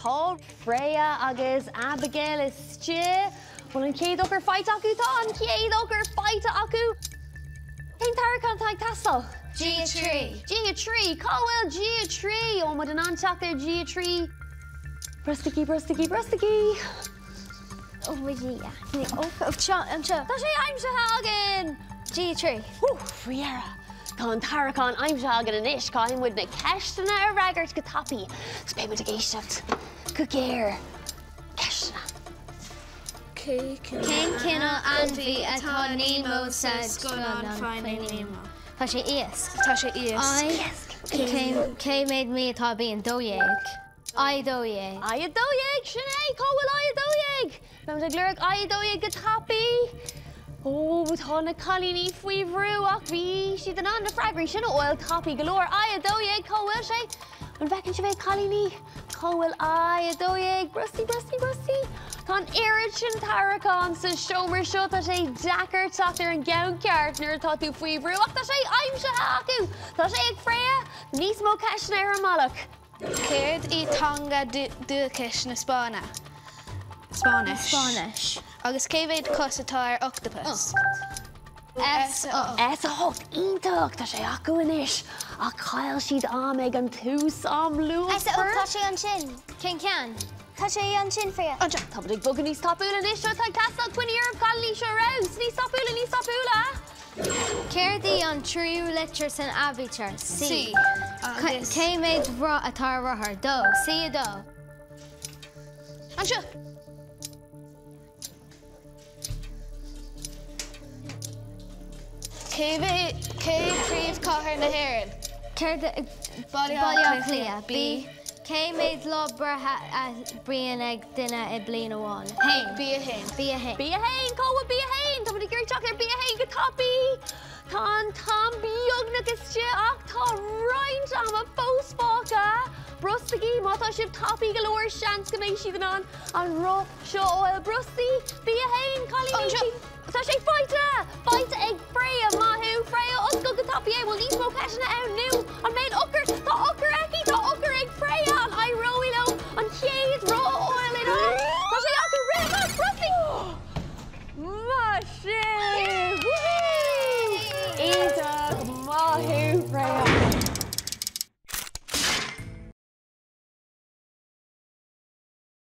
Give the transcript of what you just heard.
Tá Freya agus Abigail is stew. Well, an céad ogur fight acu tá, an céad ogur fight acu. Ein taracán tá tastal? G3. G3, Cowell G3. Oh, with an anteach there, G3. Brustiki, brustiki, brustiki. Oh, yeah. Oh, I'm sure. Tá sé aimse hagan. G3. Friera. Tá an taracán aimse hagan an ish, cáim with na ceistena a ragart go tapi. Spé with a géisteacht. Go géir. Ceistena. Cén cinál anbhí atá Nemo sa scoileán fáinne Nemo. Tá sé iasc. Tá sé iasc. Comhaid mí atá bíon dóigh. Ai dóigh. Ai dóigh, sinné, Cowell ai dóigh. Bam de glurg ai dóigh go tapi. Oh, tá na calíní faoi bhrú ach bhí siad an na fraggraí sin oil tapi galore. Ai dóigh, Cowell sé. An bhecinn si bheith calíní. Cowell ai dóigh. Brusty, brusty, brusty. Tá irid sin taracán sa seomar seo tá sé dachar tatar an gceann ceartnar tá tú faoi bhrú ach tá sé aimse acu. Tá sé ag Freya níos mó ceisna ar an malach. Céad í tanga dúchais na Spáine. Spáinis. Agus céimhéad cosatá ar octopus. S. Es a hocht ítach tá sé acu inis ach chail siad am ag an tús am luas. Tá sé an sin. Cén cean? Tá sé an sin Freya. Anja, tá bud ag bugad níos tapúla inis seo tá castal cuine ar calí seo raus. Níos tapúla, níos tapúla. Céirdaí an tríú litir san abítar. Sí. Comhaid atá rathair dó. Sí a dó. Anseo. Cé príomh cathair na hÉireann. Baile clia. B. Comhaid lobbratha a bríon ag duine I bliain amháin. Hain. Bí a hain. Bí a hain. Bí a hain, Cowell, bí a hain. Tá bud ag ggéirteach ar bí a hain go tapi. Tá an tam beag agus te ach tá roint am a fóspáca. Brustagi, má tá sib tapi galore seans go méid siad an ro seo oil brusty. Bí a hain, calíní. Tá sé fighta ag Freya.